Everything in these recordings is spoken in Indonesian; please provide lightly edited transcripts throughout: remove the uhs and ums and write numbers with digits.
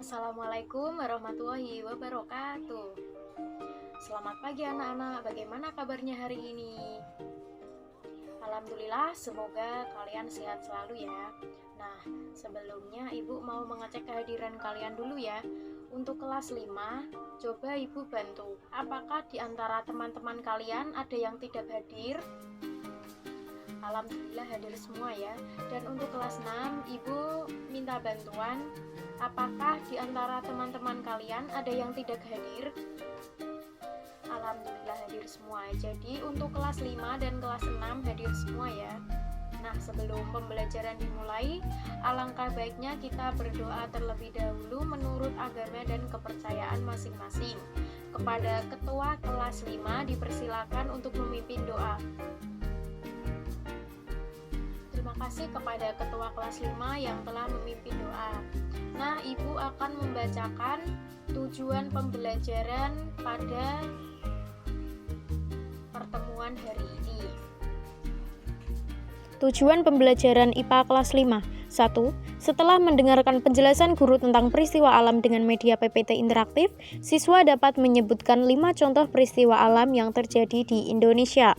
Assalamualaikum warahmatullahi wabarakatuh. Selamat pagi anak-anak, bagaimana kabarnya hari ini? Alhamdulillah, semoga kalian sehat selalu ya. Nah, sebelumnya Ibu mau mengecek kehadiran kalian dulu ya. Untuk kelas 5, coba Ibu bantu. Apakah di antara teman-teman kalian ada yang tidak hadir? Alhamdulillah hadir semua ya. Dan untuk kelas 6, Ibu minta bantuan. Apakah di antara teman-teman kalian ada yang tidak hadir? Alhamdulillah hadir semua. Jadi untuk kelas 5 dan kelas 6 hadir semua ya. Nah, sebelum pembelajaran dimulai, alangkah baiknya kita berdoa terlebih dahulu menurut agama dan kepercayaan masing-masing. Kepada ketua kelas 5 dipersilakan untuk memimpin doa. Terima kasih kepada ketua kelas 5 yang telah memimpin doa. Nah, Ibu akan membacakan tujuan pembelajaran pada pertemuan hari ini. Tujuan pembelajaran IPA kelas 5. 1. Setelah mendengarkan penjelasan guru tentang peristiwa alam dengan media PPT interaktif, siswa dapat menyebutkan 5 contoh peristiwa alam yang terjadi di Indonesia.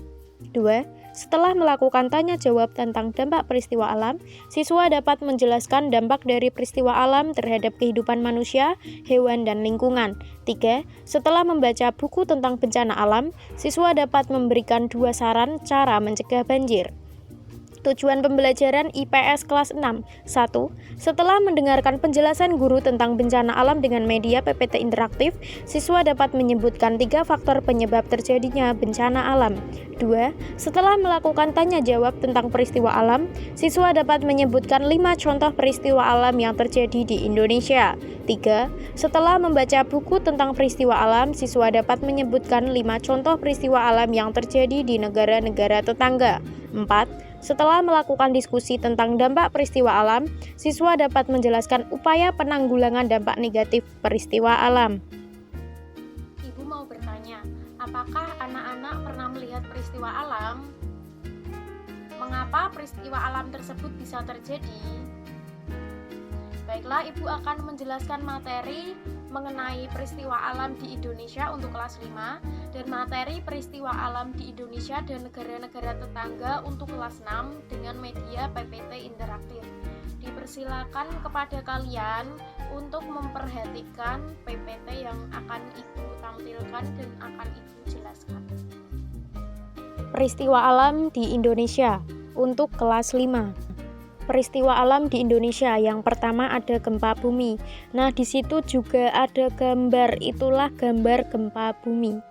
2. Setelah melakukan tanya jawab tentang dampak peristiwa alam, siswa dapat menjelaskan dampak dari peristiwa alam terhadap kehidupan manusia, hewan, dan lingkungan. 3. Setelah membaca buku tentang bencana alam, siswa dapat memberikan 2 saran cara mencegah banjir. Tujuan pembelajaran IPS kelas 6. 1. Setelah mendengarkan penjelasan guru tentang bencana alam dengan media PPT interaktif, siswa dapat menyebutkan 3 faktor penyebab terjadinya bencana alam. 2. Setelah melakukan tanya jawab tentang peristiwa alam, siswa dapat menyebutkan 5 contoh peristiwa alam yang terjadi di Indonesia. 3. Setelah membaca buku tentang peristiwa alam, siswa dapat menyebutkan 5 contoh peristiwa alam yang terjadi di negara-negara tetangga. 4. Setelah melakukan diskusi tentang dampak peristiwa alam, siswa dapat menjelaskan upaya penanggulangan dampak negatif peristiwa alam. Ibu mau bertanya, apakah anak-anak pernah melihat peristiwa alam? Mengapa peristiwa alam tersebut bisa terjadi? Baiklah, Ibu akan menjelaskan materi mengenai peristiwa alam di Indonesia untuk kelas 5 dan materi peristiwa alam di Indonesia dan negara-negara tetangga untuk kelas 6 dengan media PPT interaktif. Dipersilakan kepada kalian untuk memperhatikan PPT yang akan Ibu tampilkan dan akan Ibu jelaskan. Peristiwa alam di Indonesia untuk kelas 5. Peristiwa alam di Indonesia yang pertama ada gempa bumi. Nah, di situ juga ada gambar, itulah gambar gempa bumi.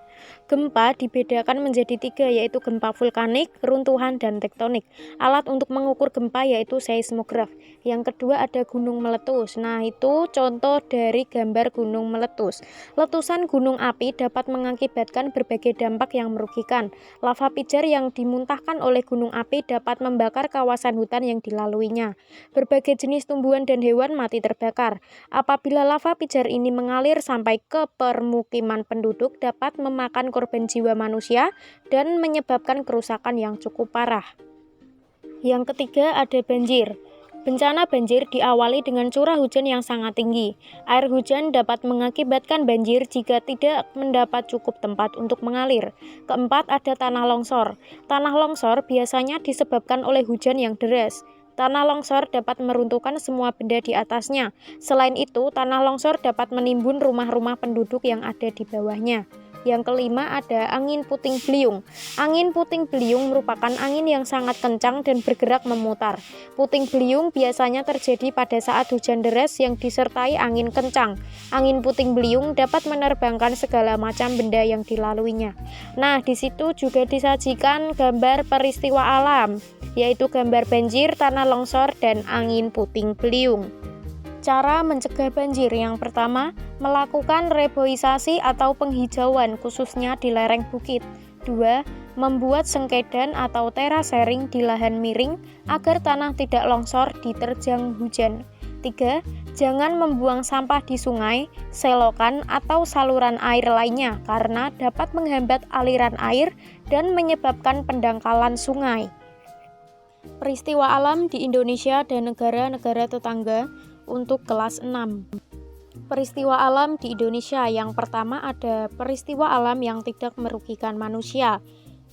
Gempa dibedakan menjadi 3, yaitu gempa vulkanik, runtuhan, dan tektonik. Alat untuk mengukur gempa yaitu seismograf. Yang kedua ada gunung meletus. Nah, itu contoh dari gambar gunung meletus. Letusan gunung api dapat mengakibatkan berbagai dampak yang merugikan. Lava pijar yang dimuntahkan oleh gunung api dapat membakar kawasan hutan yang dilaluinya. Berbagai jenis tumbuhan dan hewan mati terbakar. Apabila lava pijar ini mengalir sampai ke permukiman penduduk, dapat memakan korban jiwa manusia dan menyebabkan kerusakan yang cukup parah. Yang ketiga ada banjir. Bencana banjir diawali dengan curah hujan yang sangat tinggi. Air hujan dapat mengakibatkan banjir jika tidak mendapat cukup tempat untuk mengalir. Keempat ada tanah longsor. Tanah longsor biasanya disebabkan oleh hujan yang deras. Tanah longsor dapat meruntuhkan semua benda di atasnya. Selain itu, tanah longsor dapat menimbun rumah-rumah penduduk yang ada di bawahnya. Yang kelima ada angin puting beliung. Angin puting beliung merupakan angin yang sangat kencang dan bergerak memutar. Puting beliung biasanya terjadi pada saat hujan deras yang disertai angin kencang. Angin puting beliung dapat menerbangkan segala macam benda yang dilaluinya. Nah, di situ juga disajikan gambar peristiwa alam, yaitu gambar banjir, tanah longsor, dan angin puting beliung. Cara mencegah banjir yang pertama, melakukan reboisasi atau penghijauan khususnya di lereng bukit. 2. Membuat sengkedan atau terasering di lahan miring agar tanah tidak longsor diterjang hujan. 3. Jangan membuang sampah di sungai, selokan, atau saluran air lainnya karena dapat menghambat aliran air dan menyebabkan pendangkalan sungai. Peristiwa alam di Indonesia dan negara-negara tetangga untuk kelas 6. Peristiwa alam di Indonesia. Yang pertama ada peristiwa alam yang tidak merugikan manusia,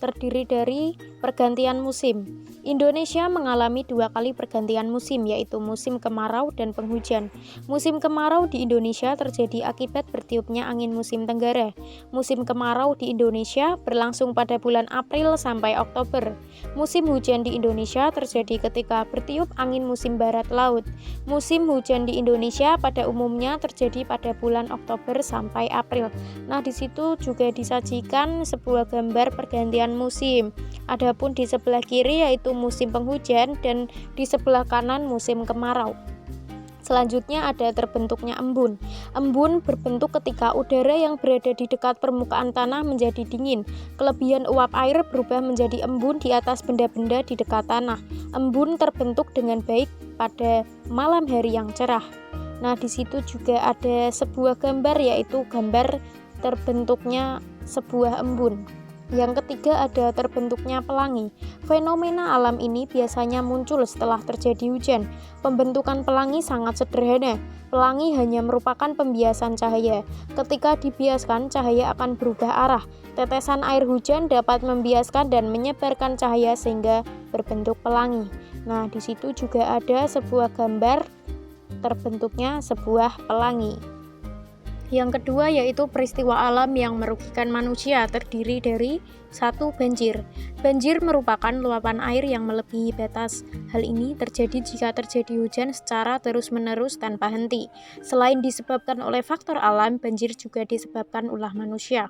terdiri dari pergantian musim. Indonesia mengalami 2 kali pergantian musim, yaitu musim kemarau dan penghujan. Musim kemarau di Indonesia terjadi akibat bertiupnya angin musim tenggara. Musim kemarau di Indonesia berlangsung pada bulan April sampai Oktober. Musim hujan di Indonesia terjadi ketika bertiup angin musim barat laut. Musim hujan di Indonesia pada umumnya terjadi pada bulan Oktober sampai April. Nah, di situ juga disajikan sebuah gambar pergantian musim. Adapun di sebelah kiri yaitu musim penghujan dan di sebelah kanan musim kemarau. Selanjutnya ada terbentuknya embun. Embun berbentuk ketika udara yang berada di dekat permukaan tanah menjadi dingin. Kelebihan uap air berubah menjadi embun di atas benda-benda di dekat tanah. Embun terbentuk dengan baik pada malam hari yang cerah. Nah, di situ juga ada sebuah gambar, yaitu gambar terbentuknya sebuah embun. Yang ketiga ada terbentuknya pelangi. Fenomena alam ini biasanya muncul setelah terjadi hujan. Pembentukan pelangi sangat sederhana. Pelangi hanya merupakan pembiasan cahaya. Ketika dibiaskan, cahaya akan berubah arah. Tetesan air hujan dapat membiaskan dan menyebarkan cahaya sehingga berbentuk pelangi. Nah, di situ juga ada sebuah gambar terbentuknya sebuah pelangi. Yang kedua yaitu peristiwa alam yang merugikan manusia, terdiri dari 1. Banjir. Banjir merupakan luapan air yang melebihi batas. Hal ini terjadi jika terjadi hujan secara terus-menerus tanpa henti. Selain disebabkan oleh faktor alam, banjir juga disebabkan ulah manusia.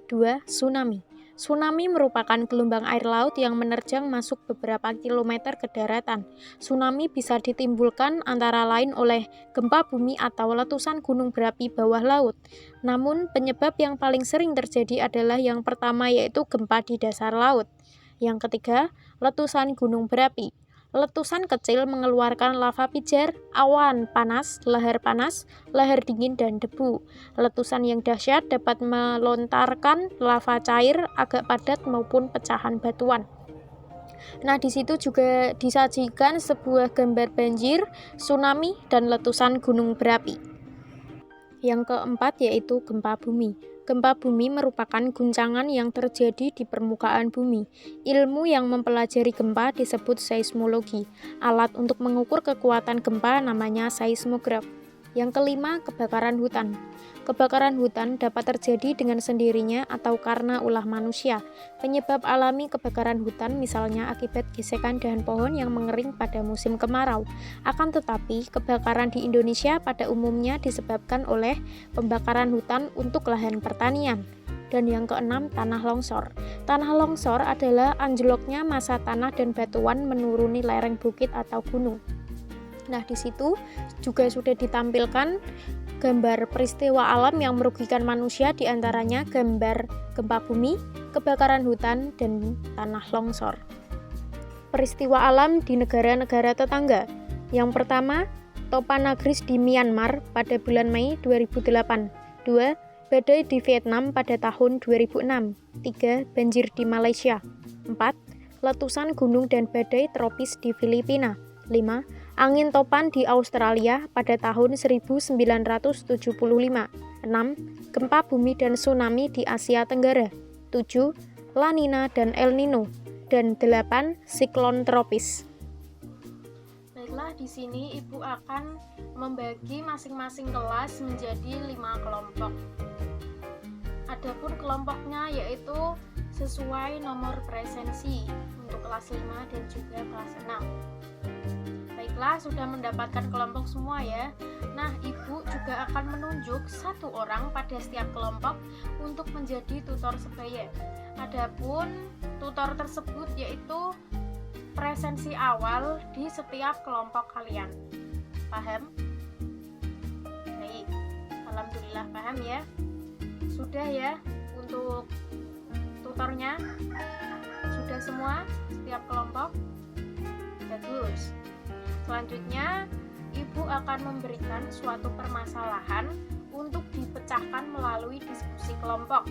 2. Tsunami. Tsunami merupakan gelombang air laut yang menerjang masuk beberapa kilometer ke daratan. Tsunami bisa ditimbulkan antara lain oleh gempa bumi atau letusan gunung berapi bawah laut. Namun, penyebab yang paling sering terjadi adalah yang pertama, yaitu gempa di dasar laut. Yang ketiga, letusan gunung berapi. Letusan kecil mengeluarkan lava pijar, awan panas, lahar dingin, dan debu. Letusan yang dahsyat dapat melontarkan lava cair, agak padat, maupun pecahan batuan. Nah, di situ juga disajikan sebuah gambar banjir, tsunami, dan letusan gunung berapi. Yang keempat yaitu gempa bumi. Gempa bumi merupakan guncangan yang terjadi di permukaan bumi. Ilmu yang mempelajari gempa disebut seismologi. Alat untuk mengukur kekuatan gempa namanya seismograf. Yang kelima, kebakaran hutan. Kebakaran hutan dapat terjadi dengan sendirinya atau karena ulah manusia. Penyebab alami kebakaran hutan misalnya akibat gesekan dahan pohon yang mengering pada musim kemarau. Akan tetapi, kebakaran di Indonesia pada umumnya disebabkan oleh pembakaran hutan untuk lahan pertanian. Dan yang keenam, tanah longsor. Tanah longsor adalah anjloknya massa tanah dan batuan menuruni lereng bukit atau gunung. Nah, di situ juga sudah ditampilkan gambar peristiwa alam yang merugikan manusia, diantaranya gambar gempa bumi, kebakaran hutan, dan tanah longsor. Peristiwa alam di negara-negara tetangga. Yang pertama, Topanagris di Myanmar pada bulan Mei 2008. 2. Badai di Vietnam pada tahun 2006. 3. Banjir di Malaysia. 4. Letusan gunung dan badai tropis di Filipina. 5. Angin topan di Australia pada tahun 1975. 6. Gempa bumi dan tsunami di Asia Tenggara. 7. La Nina dan El Nino. Dan 8. Siklon tropis. Baiklah, di sini Ibu akan membagi masing-masing kelas menjadi 5 kelompok. Adapun kelompoknya yaitu sesuai nomor presensi untuk kelas 5 dan juga kelas 6. Baiklah, sudah mendapatkan kelompok semua ya. Nah, Ibu juga akan menunjuk 1 orang pada setiap kelompok untuk menjadi tutor sebaya. Adapun tutor tersebut yaitu presensi awal di setiap kelompok kalian. Paham? Baik, alhamdulillah paham ya. Sudah ya untuk tutornya? Sudah semua setiap kelompok? Bagus. Selanjutnya, Ibu akan memberikan suatu permasalahan untuk dipecahkan melalui diskusi kelompok.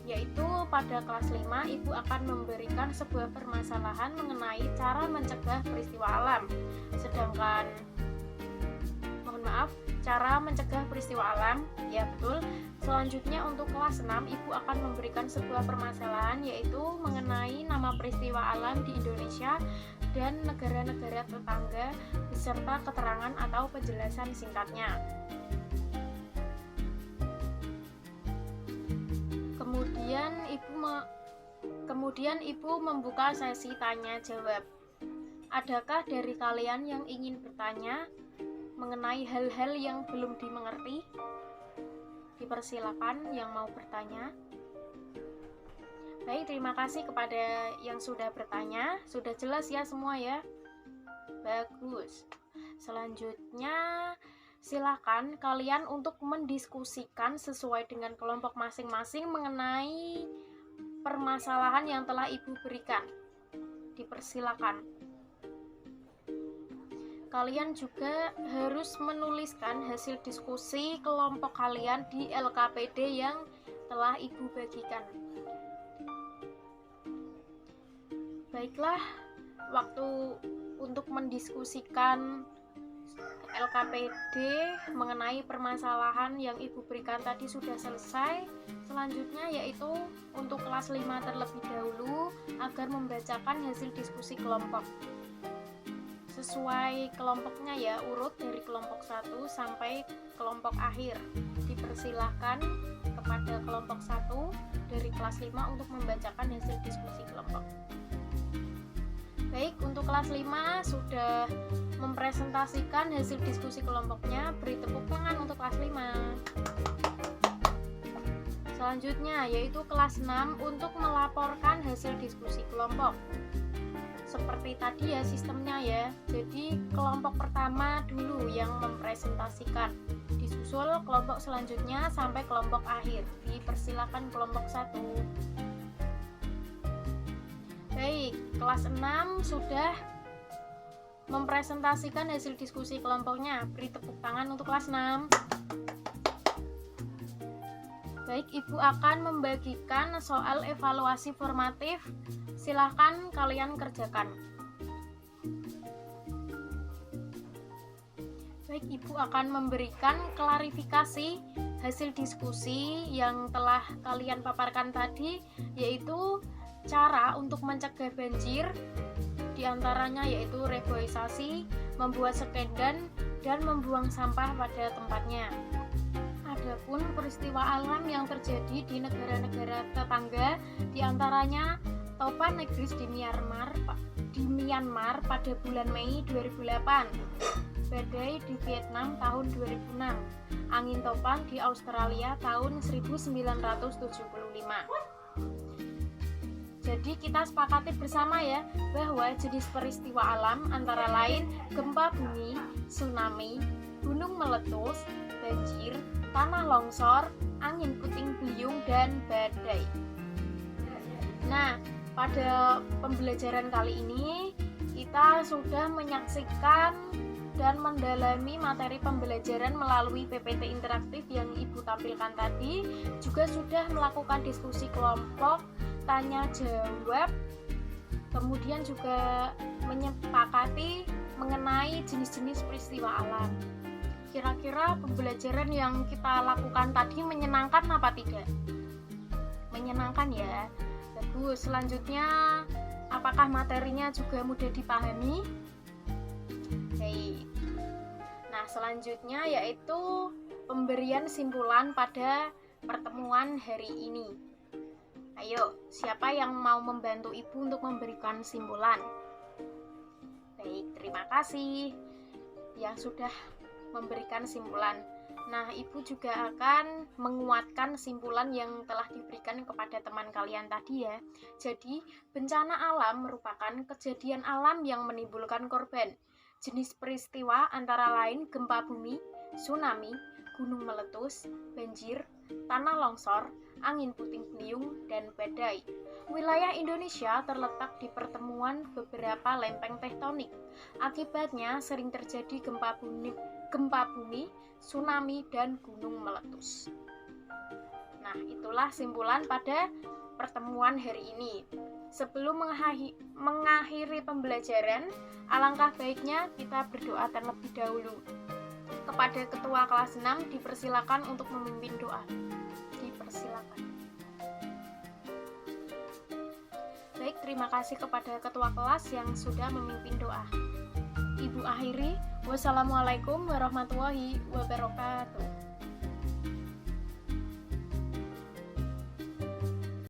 Yaitu pada kelas 5, Ibu akan memberikan sebuah permasalahan mengenai cara mencegah peristiwa alam. Sedangkan, mohon cara mencegah peristiwa alam. Ya betul. Selanjutnya untuk kelas 6, Ibu akan memberikan sebuah permasalahan, yaitu mengenai nama peristiwa alam di Indonesia dan negara-negara tetangga beserta keterangan atau penjelasan singkatnya. Kemudian Ibu membuka sesi tanya jawab. Adakah dari kalian yang ingin bertanya mengenai hal-hal yang belum dimengerti? Dipersilakan yang mau bertanya. Baik, terima kasih kepada yang sudah bertanya. Sudah jelas ya semua ya? Bagus. Selanjutnya, silakan kalian untuk mendiskusikan sesuai dengan kelompok masing-masing mengenai permasalahan yang telah Ibu berikan. Dipersilakan. Kalian juga harus menuliskan hasil diskusi kelompok kalian di LKPD yang telah Ibu bagikan. Baiklah, waktu untuk mendiskusikan LKPD mengenai permasalahan yang Ibu berikan tadi sudah selesai. Selanjutnya yaitu untuk kelas 5 terlebih dahulu agar membacakan hasil diskusi kelompok. Sesuai kelompoknya ya, urut dari kelompok 1 sampai kelompok akhir. Dipersilahkan kepada kelompok 1 dari kelas 5 untuk membacakan hasil diskusi kelompok. Baik, untuk kelas 5 sudah mempresentasikan hasil diskusi kelompoknya. Beri tepuk tangan untuk kelas 5. Selanjutnya yaitu kelas 6 untuk melaporkan hasil diskusi kelompok. Seperti tadi ya sistemnya ya. Jadi kelompok pertama dulu yang mempresentasikan, disusul kelompok selanjutnya sampai kelompok akhir. Dipersilakan kelompok 1. Baik, kelas 6 sudah mempresentasikan hasil diskusi kelompoknya. Beri tepuk tangan untuk kelas 6. Baik, Ibu akan membagikan soal evaluasi formatif. Silahkan kalian kerjakan. Baik, Ibu akan memberikan klarifikasi hasil diskusi yang telah kalian paparkan tadi, yaitu cara untuk mencegah banjir, diantaranya yaitu reboisasi, membuat sekedan, dan membuang sampah pada tempatnya. Adapun peristiwa alam yang terjadi di negara-negara tetangga, diantaranya topan Negris di Myanmar pada bulan Mei 2008, badai di Vietnam tahun 2006, angin topan di Australia tahun 1975. Jadi kita sepakati bersama ya bahwa jenis peristiwa alam antara lain gempa bumi, tsunami, gunung meletus, banjir, tanah longsor, angin puting beliung, dan badai. Nah, pada pembelajaran kali ini kita sudah menyaksikan dan mendalami materi pembelajaran melalui PPT interaktif yang Ibu tampilkan tadi, juga sudah melakukan diskusi kelompok, tanya jawab, kemudian juga menyepakati mengenai jenis-jenis peristiwa alam. Kira-kira pembelajaran yang kita lakukan tadi menyenangkan apa tidak? Menyenangkan ya. Bagus. Selanjutnya, apakah materinya juga mudah dipahami? Baik. Nah, selanjutnya yaitu pemberian simpulan pada pertemuan hari ini. Ayo, siapa yang mau membantu Ibu untuk memberikan simpulan? Baik, terima kasih yang sudah memberikan simpulan. Nah, Ibu juga akan menguatkan simpulan yang telah diberikan kepada teman kalian tadi ya. Jadi, bencana alam merupakan kejadian alam yang menimbulkan korban. Jenis peristiwa antara lain gempa bumi, tsunami, gunung meletus, banjir, tanah longsor, angin puting beliung, dan badai. Wilayah Indonesia terletak di pertemuan beberapa lempeng tektonik. Akibatnya sering terjadi gempa bumi, tsunami, dan gunung meletus. Nah, itulah simpulan pada pertemuan hari ini. Sebelum mengakhiri pembelajaran, alangkah baiknya kita berdoa terlebih dahulu. Kepada ketua kelas 6 dipersilakan untuk memimpin doa. Dipersilakan. Baik, terima kasih kepada ketua kelas yang sudah memimpin doa. Ibu akhiri, wassalamualaikum warahmatullahi wabarakatuh.